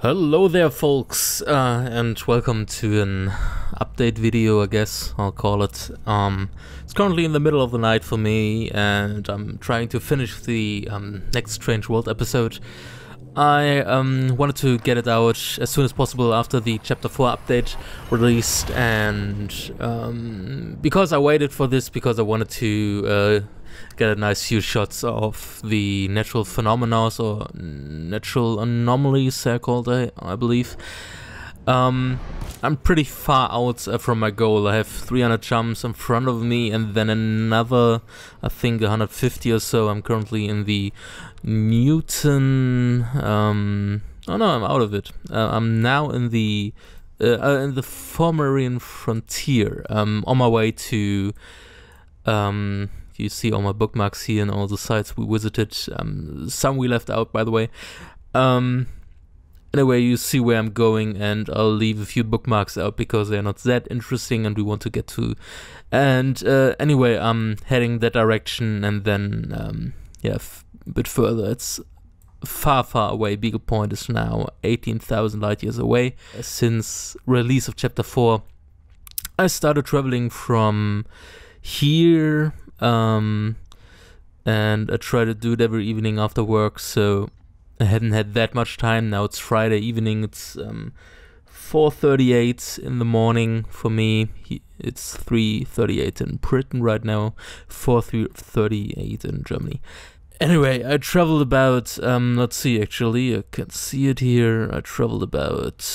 Hello there folks, and welcome to an update video, I guess I'll call it. It's currently in the middle of the night for me, and I'm trying to finish the next Strange World episode. I wanted to get it out as soon as possible after the Chapter 4 update released, and because I waited for this, because I wanted to get a nice few shots of the natural phenomena or natural anomalies they're called, I believe. I'm pretty far out from my goal. I have 300 jumps in front of me and then another, I think 150 or so. I'm currently in the Newton, oh no, I'm out of it. I'm now in the Formarian frontier, on my way to, you see all my bookmarks here and all the sites we visited. Some we left out, by the way. Anyway, you see where I'm going, and I'll leave a few bookmarks out because they're not that interesting and we want to get to. And anyway, I'm heading that direction, and then, yeah, a bit further. It's far, far away. Beagle Point is now 18,000 light years away. Since release of Chapter 4, I started traveling from here, and I try to do it every evening after work, so I hadn't had that much time. Now it's Friday evening, it's 4:38 in the morning for me. It's 3:38 in Britain right now, 4:38 in Germany. Anyway, I traveled about, let's see, actually, I can see it here. I traveled about,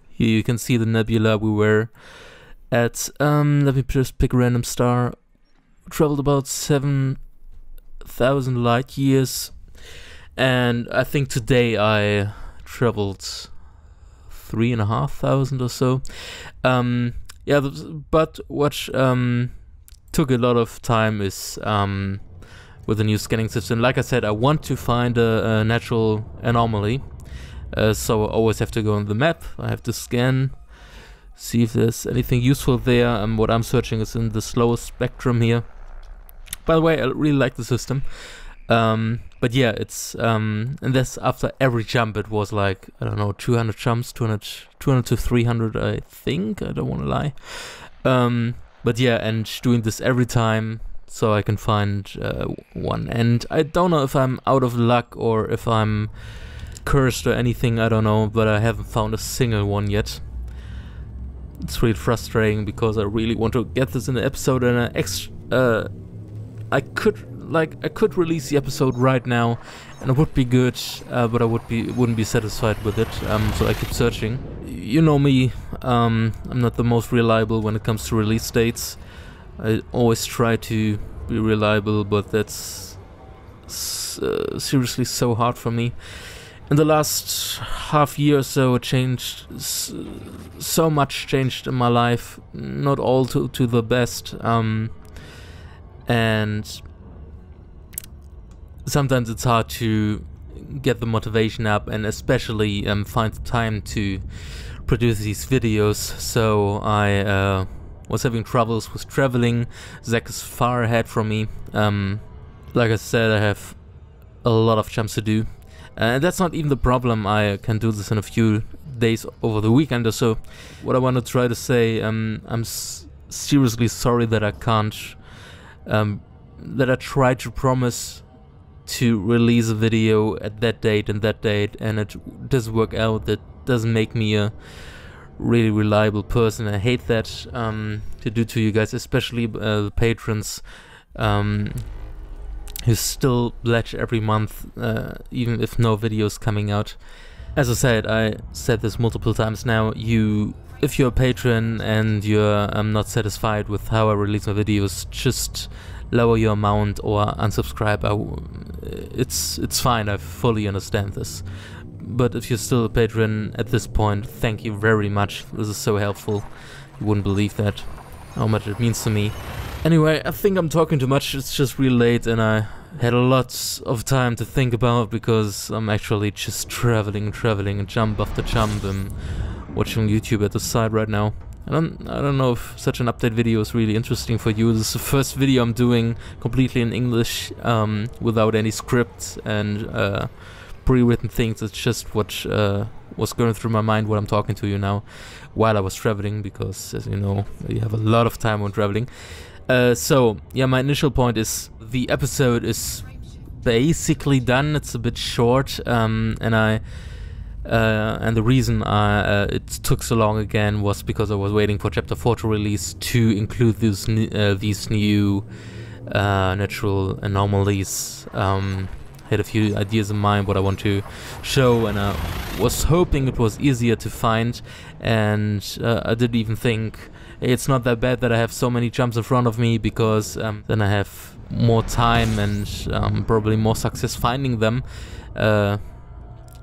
here you can see the nebula we were at. Let me just pick a random star. Traveled about 7,000 light years, and I think today I traveled 3,500 or so. Yeah, but what took a lot of time is with the new scanning system. Like I said, I want to find a natural anomaly, so I always have to go on the map. I have to scan, see if there's anything useful there. What I'm searching is in the slowest spectrum here. By the way, I really like the system. But yeah, it's and that's after every jump. It was like, I don't know, 200 jumps, 200 to 300, I think. I don't want to lie. But yeah, and doing this every time so I can find one. And I don't know if I'm out of luck or if I'm cursed or anything. I don't know, but I haven't found a single one yet. It's really frustrating because I really want to get this in the episode, and I could release the episode right now, and it would be good, but I wouldn't be satisfied with it. So I keep searching. You know me, I'm not the most reliable when it comes to release dates. I always try to be reliable, but that's seriously so hard for me. In the last half year or so, it changed. So much changed in my life, not all to the best. And sometimes it's hard to get the motivation up, and especially find the time to produce these videos. So I was having troubles with traveling. Zach is far ahead from me. Like I said, I have a lot of jumps to do. And that's not even the problem. I can do this in a few days over the weekend or so. What I want to try to say, I'm seriously sorry that I can't, that I tried to promise to release a video at that date and that date, and it doesn't work out. That doesn't make me a really reliable person. I hate that to do to you guys, especially the patrons who still pledge every month, even if no videos coming out. As I said this multiple times now, if you're a patron and you're not satisfied with how I release my videos, just lower your amount or unsubscribe. It's fine, I fully understand this. But if you're still a patron at this point, thank you very much. This is so helpful. You wouldn't believe that, how much it means to me. Anyway, I think I'm talking too much. It's just really late, and I had a lot of time to think about because I'm actually just traveling, jump after jump, and watching YouTube at the side right now. I don't know if such an update video is really interesting for you. This is the first video I'm doing completely in English, without any script, and pre-written things. It's just what was going through my mind when I'm talking to you now while I was traveling, because as you know, you have a lot of time when traveling. So yeah, my initial point is the episode is basically done. It's a bit short, and the reason it took so long again was because I was waiting for Chapter 4 to release to include these new natural anomalies. Had a few ideas in mind what I want to show, and I was hoping it was easier to find, and I did even think it's not that bad that I have so many jumps in front of me, because then I have more time and probably more success finding them,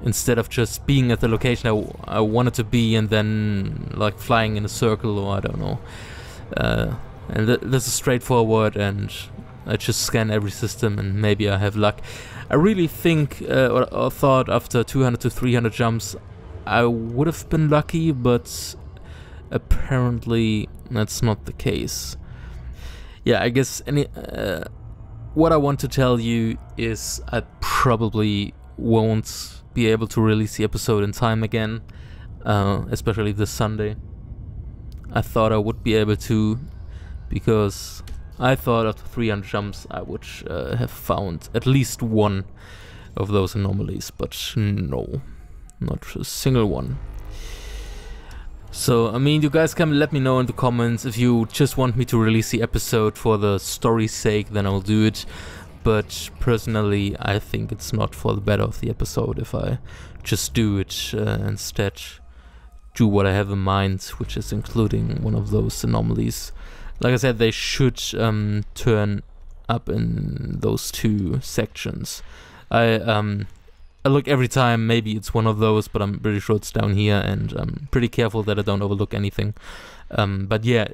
instead of just being at the location I wanted to be and then like flying in a circle, or I don't know. And this is straightforward, and I just scan every system and maybe I have luck. I really think or thought after 200 to 300 jumps I would have been lucky, but apparently that's not the case. Yeah, I guess what I want to tell you is I probably won't be able to release the episode in time again, especially this Sunday. I thought I would be able to, because I thought after 300 jumps I would have found at least one of those anomalies, but no, not a single one. So, I mean, you guys can let me know in the comments if you just want me to release the episode for the story's sake, then I'll do it. But personally, I think it's not for the better of the episode if I just do it instead. Do what I have in mind, which is including one of those anomalies. Like I said, they should turn up in those two sections. I look every time, maybe it's one of those, but I'm pretty sure it's down here, and I'm pretty careful that I don't overlook anything. But yeah,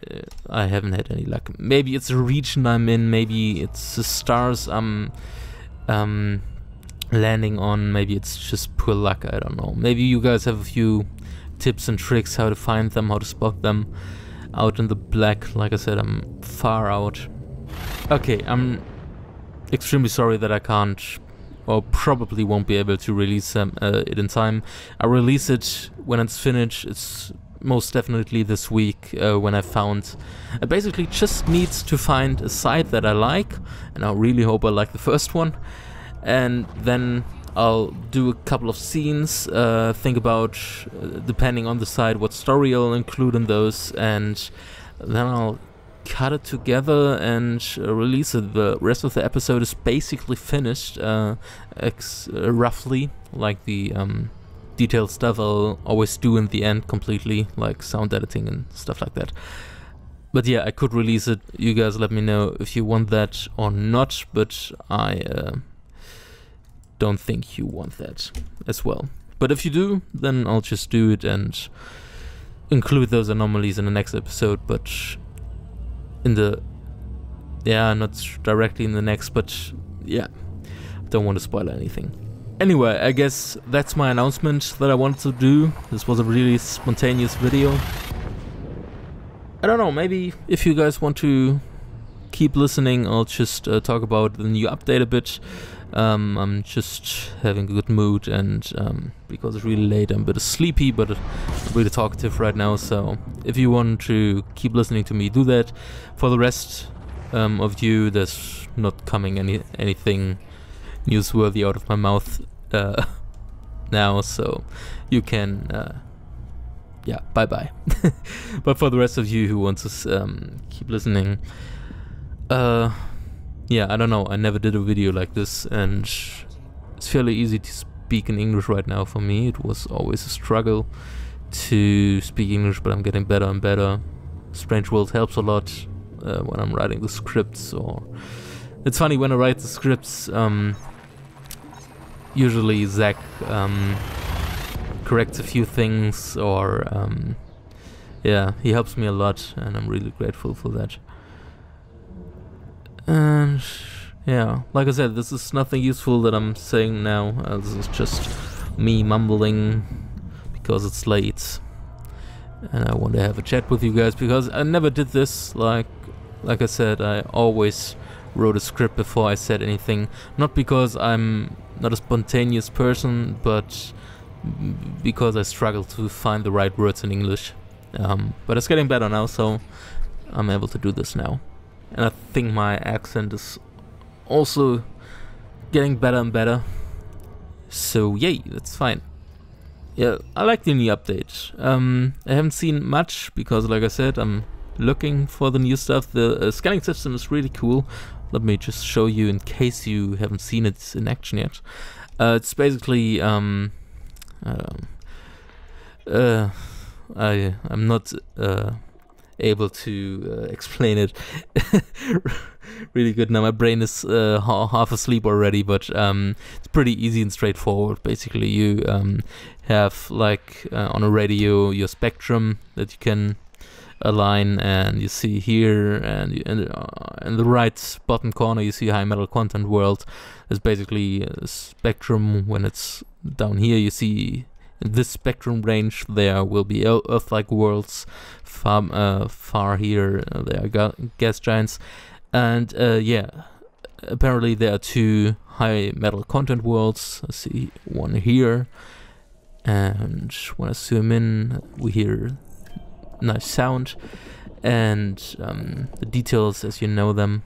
I haven't had any luck. Maybe it's a region I'm in, maybe it's the stars I'm landing on, maybe it's just pure luck, I don't know. Maybe you guys have a few tips and tricks how to find them, how to spot them out in the black. Like I said, I'm far out. Okay, I'm extremely sorry that I can't, or probably won't be able to release it in time. I'll release it when it's finished. It's most definitely this week, when I found... I basically just need to find a site that I like, and I really hope I like the first one. And then I'll do a couple of scenes, think about, depending on the site, what story I'll include in those, and then I'll cut it together and release it. The rest of the episode is basically finished, roughly, like the detailed stuff I'll always do in the end completely, like sound editing and stuff like that. But yeah, I could release it. You guys let me know if you want that or not, but I don't think you want that as well. But if you do, then I'll just do it and include those anomalies in the next episode, but in the... yeah, not directly in the next, but yeah, don't want to spoil anything. Anyway, I guess that's my announcement that I wanted to do. This was a really spontaneous video. I don't know, maybe if you guys want to keep listening, I'll just talk about the new update a bit. I'm just having a good mood, and because it's really late, I'm a bit sleepy, but really talkative right now. So if you want to keep listening to me, do that. For the rest of you, there's not coming anything newsworthy out of my mouth now, so you can yeah, bye bye. But for the rest of you who want to keep listening, yeah, I don't know, I never did a video like this, and it's fairly easy to speak in English right now for me. It was always a struggle to speak English, but I'm getting better and better. Strange World helps a lot when I'm writing the scripts, or... It's funny, when I write the scripts, usually Zach corrects a few things, or yeah, he helps me a lot, and I'm really grateful for that. And yeah, like I said, this is nothing useful that I'm saying now. This is just me mumbling because it's late, and I want to have a chat with you guys, because I never did this. Like I said, I always wrote a script before I said anything. Not because I'm not a spontaneous person, but because I struggle to find the right words in English. But it's getting better now, so I'm able to do this now. And I think my accent is also getting better and better. So yay, that's fine. Yeah, I like the new update. I haven't seen much because, like I said, I'm looking for the new stuff. The scanning system is really cool. Let me just show you in case you haven't seen it in action yet. It's basically I'm not able to explain it really good now. My brain is half asleep already, but it's pretty easy and straightforward. Basically, you have like on a radio your spectrum that you can align, and you see here, and in the right bottom corner you see high metal content world. It's basically a spectrum. When it's down here, you see in this spectrum range there will be Earth-like worlds. Far here there are gas giants, and yeah, apparently there are 2 high metal content worlds. I see one here, and when I zoom in we hear nice sound and the details as you know them,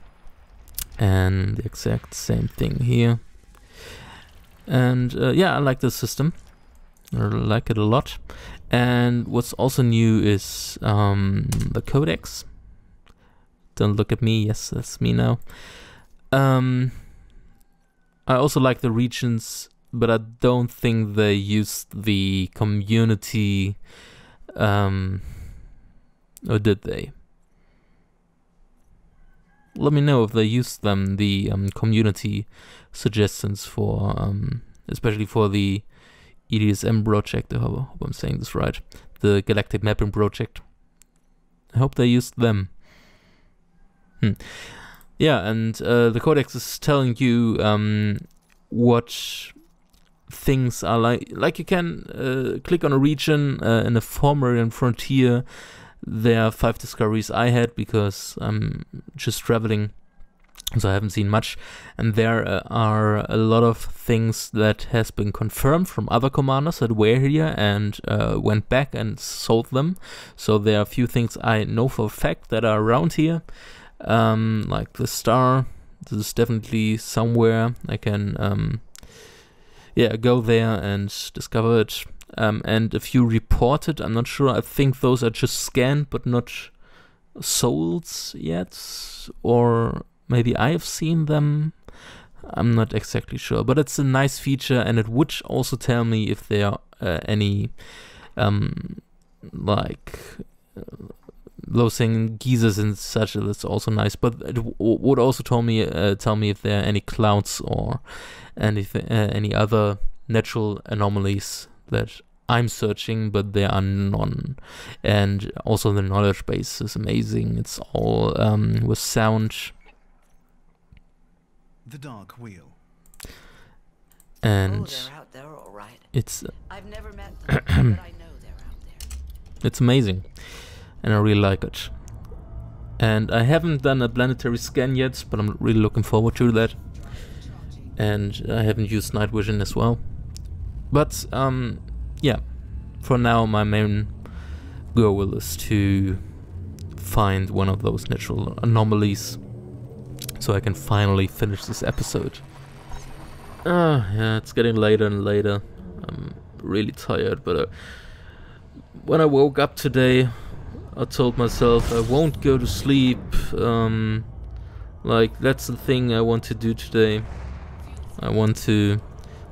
and the exact same thing here. And yeah, I like this system. I like it a lot. And what's also new is the codecs. Don't look at me. Yes, that's me now. I also like the regions, but I don't think they used the community. Or did they? Let me know if they used them, the community suggestions for, especially for the EDSM project. I hope I'm saying this right. The Galactic Mapping project. I hope they used them. Yeah, and the codex is telling you what things are like. Like you can click on a region in a Formarian frontier. There are 5 discoveries I had because I'm just traveling, so I haven't seen much. And there are a lot of things that has been confirmed from other commanders that were here and went back and sold them. So there are a few things I know for a fact that are around here, like the star. This is definitely somewhere I can yeah, go there and discover it. And a few reported. I'm not sure. I think those are just scanned but not sold yet, or maybe I have seen them. I'm not exactly sure, but it's a nice feature, and it would also tell me if there are any like low-hanging geysers and such. That's also nice, but it would also tell me if there are any clouds or any other natural anomalies that I'm searching, but there are none. And also the knowledge base is amazing. It's all with sound. The Dark Wheel. And they're out there, all right. It's I've never met them, but I know they're out there. It's amazing, and I really like it. And I haven't done a planetary scan yet, but I'm really looking forward to that. And I haven't used night vision as well. But yeah, for now my main goal is to find one of those natural anomalies so I can finally finish this episode. Yeah, it's getting later and later. I'm really tired, but when I woke up today, I told myself I won't go to sleep. Like, that's the thing I want to do today. I want to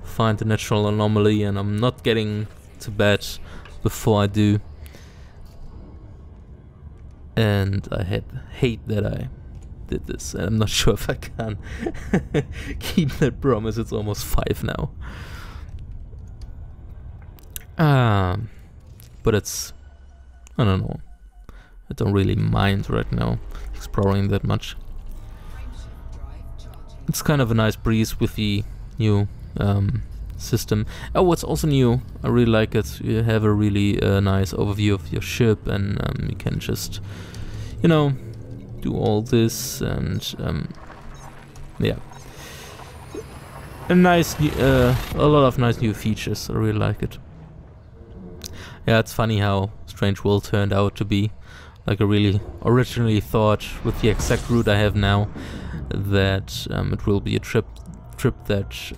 find the natural anomaly, and I'm not getting to bed before I do. And I hate that I did this, and I'm not sure if I can keep that promise. It's almost 5 now. But it's, I don't know, I don't really mind right now exploring that much. It's kind of a nice breeze with the new system. Oh, what's also new, I really like it, you have a really nice overview of your ship, and you can just, you know, do all this, and yeah, a nice, a lot of nice new features. I really like it. Yeah, it's funny how Strange World turned out to be. Like I really originally thought, with the exact route I have now, that it will be a trip that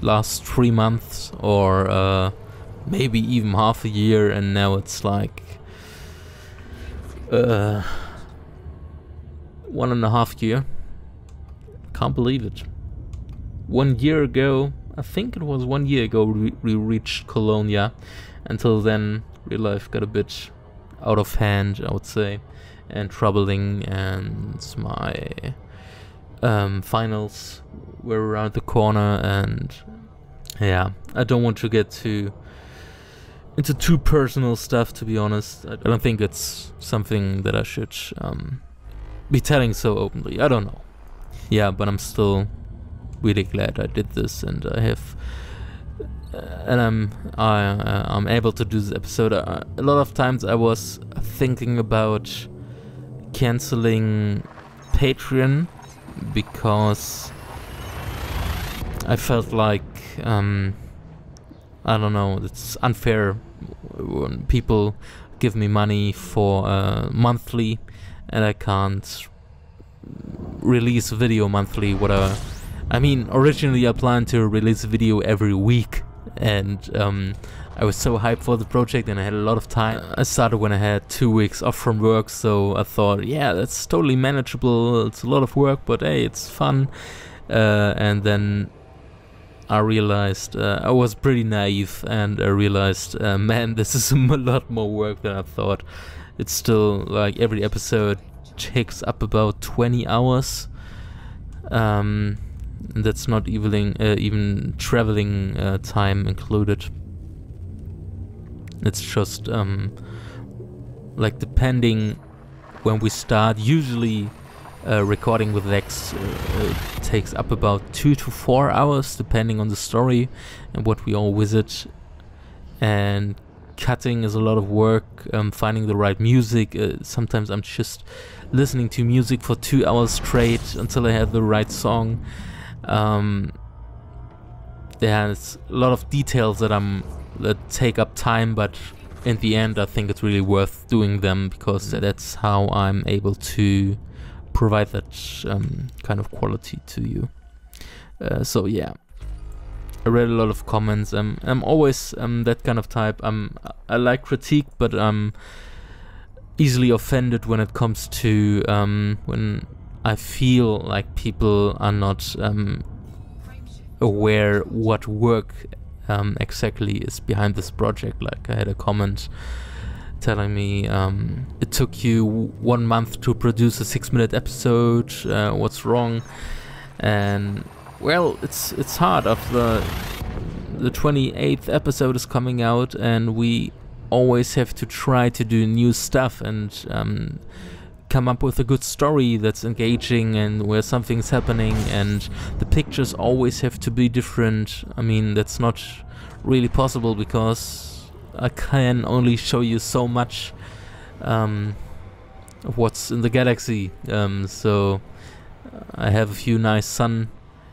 lasts 3 months or maybe even half a year, and now it's like 1.5 years. Can't believe it. 1 year ago, I think it was 1 year ago, we reached Colonia. Until then, real life got a bit out of hand, I would say, and troubling, and my finals were around the corner, and yeah, I don't want to get into too personal stuff, to be honest. I don't think it's something that I should be telling so openly. I don't know. Yeah, but I'm still really glad I did this, and I have, and I'm able to do this episode. A lot of times I was thinking about canceling Patreon because I felt like I don't know, it's unfair when people give me money for monthly and I can't release a video monthly. I mean, originally I planned to release a video every week, and I was so hyped for the project and I had a lot of time. I started when I had 2 weeks off from work, so I thought, yeah, that's totally manageable. It's a lot of work, but hey, it's fun. And then I realized I was pretty naive, and I realized, man, this is a lot more work than I thought. It's still like every episode takes up about 20 hours. And that's not even traveling time included. It's just like, depending when we start, usually recording with Lex takes up about 2 to 4 hours, depending on the story and what we all visit. And cutting is a lot of work, finding the right music. Sometimes I'm just listening to music for 2 hours straight until I have the right song. There's a lot of details that take up time, but in the end I think it's really worth doing them, because that's how I'm able to provide that kind of quality to you. So yeah, I read a lot of comments. I'm always that kind of type. I like critique, but I'm easily offended when it comes to when I feel like people are not aware what work exactly is behind this project. Like, I had a comment telling me it took you 1 month to produce a 6-minute episode. What's wrong? And well, it's hard. After the 28th episode is coming out, and we always have to try to do new stuff and come up with a good story that's engaging and where something's happening, and the pictures always have to be different. I mean, that's not really possible because I can only show you so much of what's in the galaxy. So I have a few nice sun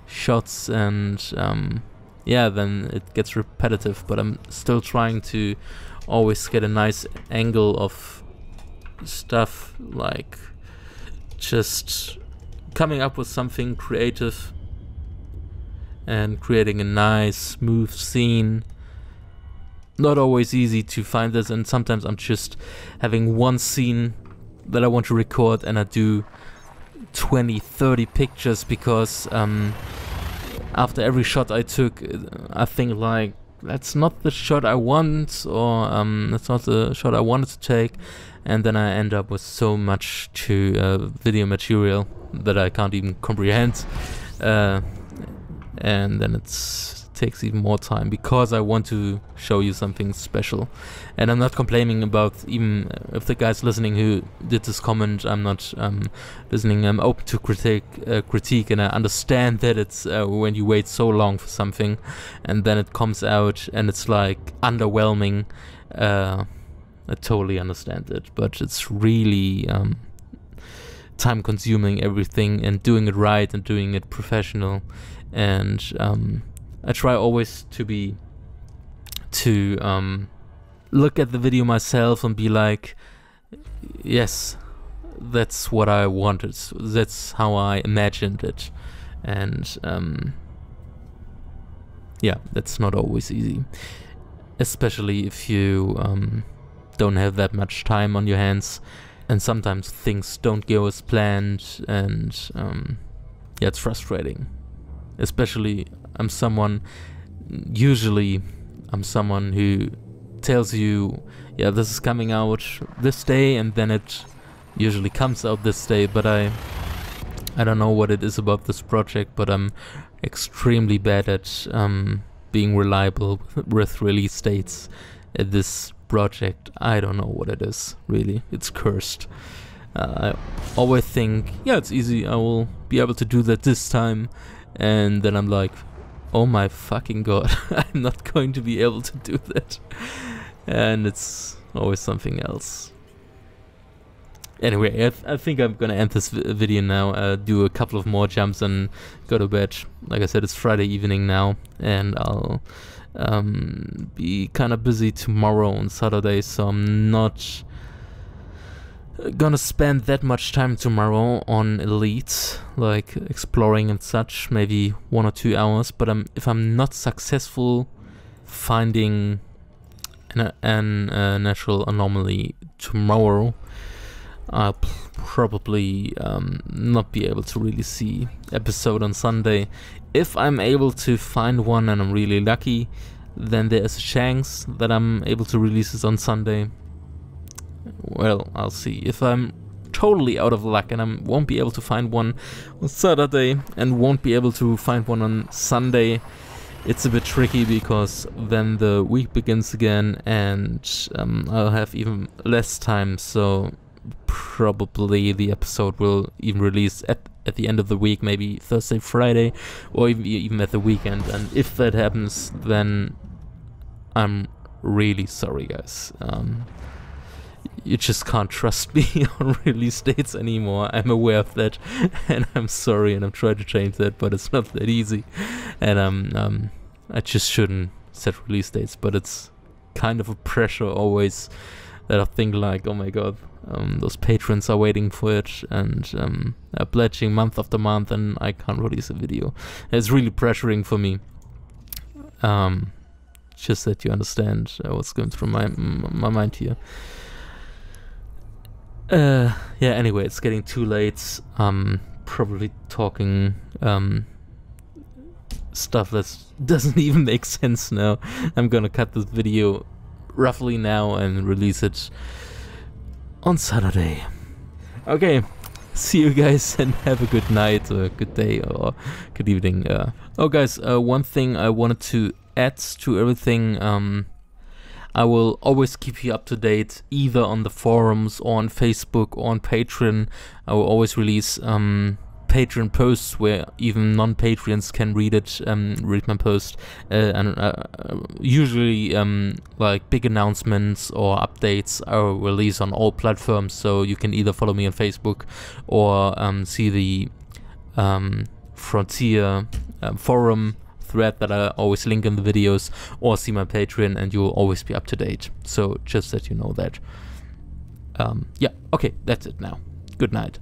shots, and yeah, then it gets repetitive, but I'm still trying to always get a nice angle of stuff, like just coming up with something creative and creating a nice smooth scene. Not always easy to find this, and sometimes I'm just having one scene that I want to record and I do 20-30 pictures, because after every shot I took, I think like, that's not the shot I want, or that's not the shot I wanted to take, and then I end up with so much to video material that I can't even comprehend, and then it takes even more time because I want to show you something special. And I'm not complaining about, even if the guys listening who did this comment, I'm not listening. I'm open to critique, and I understand that it's when you wait so long for something and then it comes out and it's like underwhelming. I totally understand it, but it's really time consuming everything and doing it right and doing it professional. And I try always to look at the video myself and be like, yes, that's what I wanted, that's how I imagined it. And yeah, that's not always easy, especially if you don't have that much time on your hands, and sometimes things don't go as planned, and yeah, it's frustrating. Especially usually I'm someone who tells you, yeah, this is coming out this day, and then it usually comes out this day. But I don't know what it is about this project, but I'm extremely bad at being reliable with release dates at this project. I don't know what it is, really. It's cursed. I always think, yeah, it's easy, I will be able to do that this time, and then I'm like, oh my fucking god, I'm not going to be able to do that. And it's always something else. Anyway, I think I'm gonna end this video now, do a couple of more jumps and go to bed. Like I said, it's Friday evening now, and I'll be kind of busy tomorrow on Saturday, so I'm not gonna spend that much time tomorrow on Elite, like exploring and such, maybe 1 or 2 hours. But if I'm not successful finding an natural anomaly tomorrow, I'll probably not be able to really see episode on Sunday. If I'm able to find one and I'm really lucky, then there is a chance that I'm able to release this on Sunday. Well, I'll see. If I'm totally out of luck and I won't be able to find one on Saturday and won't be able to find one on Sunday, it's a bit tricky, because then the week begins again, and I'll have even less time. So probably the episode will even release at the end of the week, maybe Thursday, Friday, or even at the weekend. And if that happens, then I'm really sorry, guys. You just can't trust me on release dates anymore. I'm aware of that, and I'm sorry, and I'm trying to change that, but it's not that easy. And I just shouldn't set release dates, but it's kind of a pressure always, that I think like, oh my god, those patrons are waiting for it, and are pledging month after month, and I can't release a video. It's really pressuring for me. Just that you understand what's going through my mind here. Yeah, anyway, it's getting too late. Probably talking stuff that doesn't even make sense now. I'm gonna cut this video roughly now and release it on Saturday. Okay, see you guys, and have a good night, or good day, or good evening. Oh guys, one thing I wanted to add to everything. I will always keep you up to date, either on the forums or on Facebook or on Patreon. I will always release Patreon posts where even non-Patreons can read it, read my post, and usually like big announcements or updates I will release on all platforms, so you can either follow me on Facebook or see the Frontier forum thread that I always link in the videos, or see my Patreon, and you'll always be up to date. So just that you know that. Yeah, okay, that's it now. Good night.